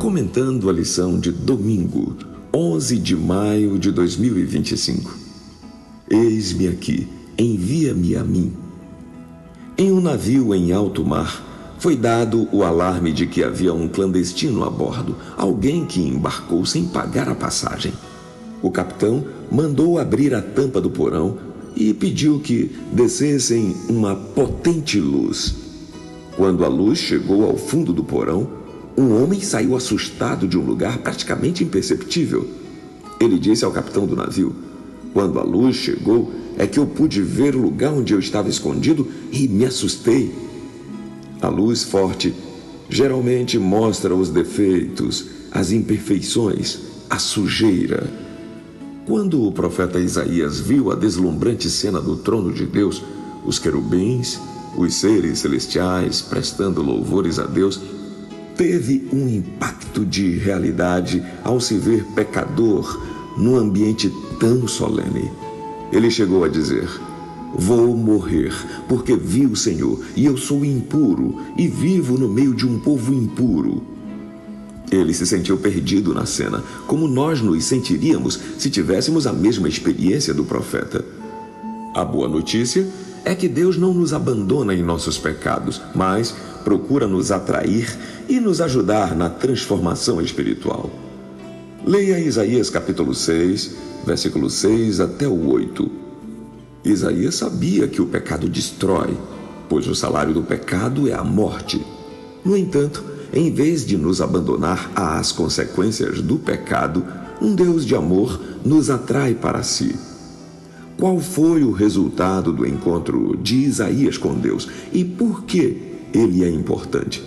comentando a lição de domingo, 11 de maio de 2025. Eis-me aqui, envia-me a mim. Em um navio em alto mar, foi dado o alarme de que havia um clandestino a bordo, alguém que embarcou sem pagar a passagem. O capitão mandou abrir a tampa do porão e pediu que descessem uma potente luz. Quando a luz chegou ao fundo do porão, um homem saiu assustado de um lugar praticamente imperceptível. Ele disse ao capitão do navio: "Quando a luz chegou, é que eu pude ver o lugar onde eu estava escondido e me assustei." A luz forte geralmente mostra os defeitos, as imperfeições, a sujeira. Quando o profeta Isaías viu a deslumbrante cena do trono de Deus, os querubins, os seres celestiais prestando louvores a Deus, teve um impacto de realidade ao se ver pecador num ambiente tão solene. Ele chegou a dizer: "Vou morrer, porque vi o Senhor, e eu sou impuro, e vivo no meio de um povo impuro." Ele se sentiu perdido na cena, como nós nos sentiríamos se tivéssemos a mesma experiência do profeta. A boa notícia é que Deus não nos abandona em nossos pecados, mas procura nos atrair e nos ajudar na transformação espiritual. Leia Isaías capítulo 6, versículo 6 até o 8. Isaías sabia que o pecado destrói, pois o salário do pecado é a morte. No entanto, em vez de nos abandonar às consequências do pecado, um Deus de amor nos atrai para si. Qual foi o resultado do encontro de Isaías com Deus e por que ele é importante?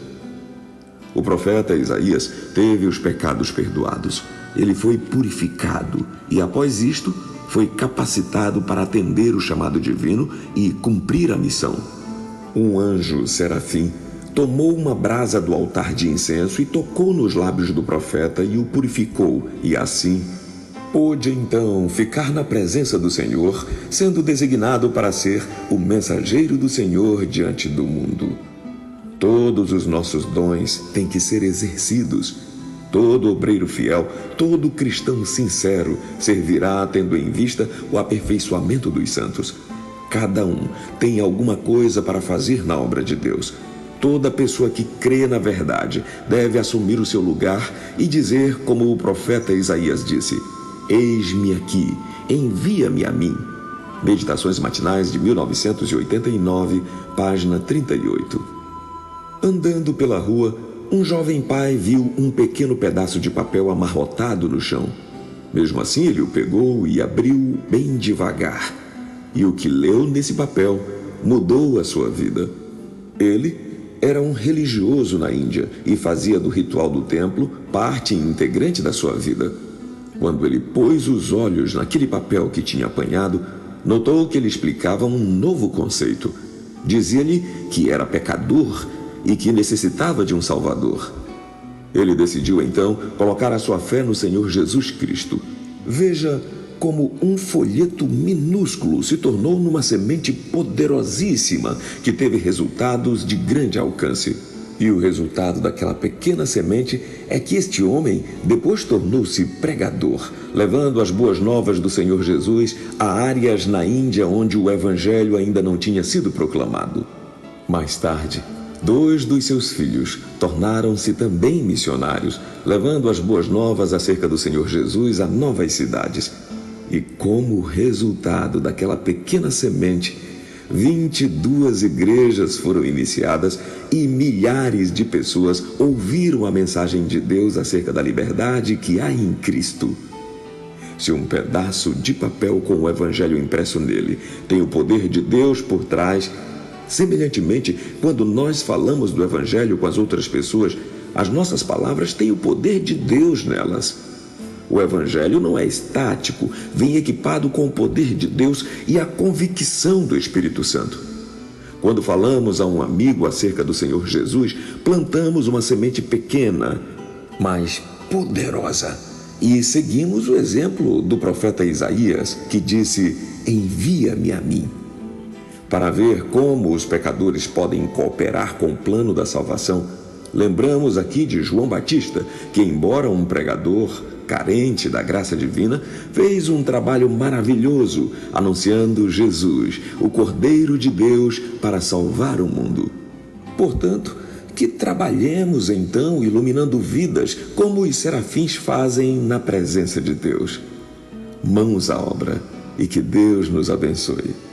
O profeta Isaías teve os pecados perdoados. Ele foi purificado e, após isto, foi capacitado para atender o chamado divino e cumprir a missão. Um anjo serafim tomou uma brasa do altar de incenso e tocou nos lábios do profeta e o purificou, e assim pôde então ficar na presença do Senhor, sendo designado para ser o mensageiro do Senhor diante do mundo. Todos os nossos dons têm que ser exercidos. Todo obreiro fiel, todo cristão sincero servirá tendo em vista o aperfeiçoamento dos santos. Cada um tem alguma coisa para fazer na obra de Deus. Toda pessoa que crê na verdade deve assumir o seu lugar e dizer como o profeta Isaías disse: "Eis-me aqui, envia-me a mim." Meditações matinais de 1989, página 38. Andando pela rua, um jovem pai viu um pequeno pedaço de papel amarrotado no chão. Mesmo assim, ele o pegou e abriu bem devagar. E o que leu nesse papel mudou a sua vida. Ele era um religioso na Índia e fazia do ritual do templo parte integrante da sua vida. Quando ele pôs os olhos naquele papel que tinha apanhado, notou que ele explicava um novo conceito. Dizia-lhe que era pecador e que necessitava de um Salvador. Ele decidiu então colocar a sua fé no Senhor Jesus Cristo. Veja como um folheto minúsculo se tornou numa semente poderosíssima que teve resultados de grande alcance. E o resultado daquela pequena semente é que este homem depois tornou-se pregador, levando as boas novas do Senhor Jesus a áreas na Índia onde o Evangelho ainda não tinha sido proclamado. Mais tarde, 2 dos seus filhos tornaram-se também missionários, levando as boas novas acerca do Senhor Jesus a novas cidades. E como resultado daquela pequena semente, 22 igrejas foram iniciadas e milhares de pessoas ouviram a mensagem de Deus acerca da liberdade que há em Cristo. Se um pedaço de papel com o Evangelho impresso nele tem o poder de Deus por trás, semelhantemente, quando nós falamos do Evangelho com as outras pessoas, as nossas palavras têm o poder de Deus nelas. O Evangelho não é estático, vem equipado com o poder de Deus e a convicção do Espírito Santo. Quando falamos a um amigo acerca do Senhor Jesus, plantamos uma semente pequena, mas poderosa. E seguimos o exemplo do profeta Isaías, que disse: "Envia-me a mim." Para ver como os pecadores podem cooperar com o plano da salvação, Lembramos aqui de João Batista, que, embora um pregador carente da graça divina, fez um trabalho maravilhoso anunciando Jesus, o Cordeiro de Deus, para salvar o mundo. Portanto, que trabalhemos então iluminando vidas como os serafins fazem na presença de Deus. Mãos à obra e que Deus nos abençoe.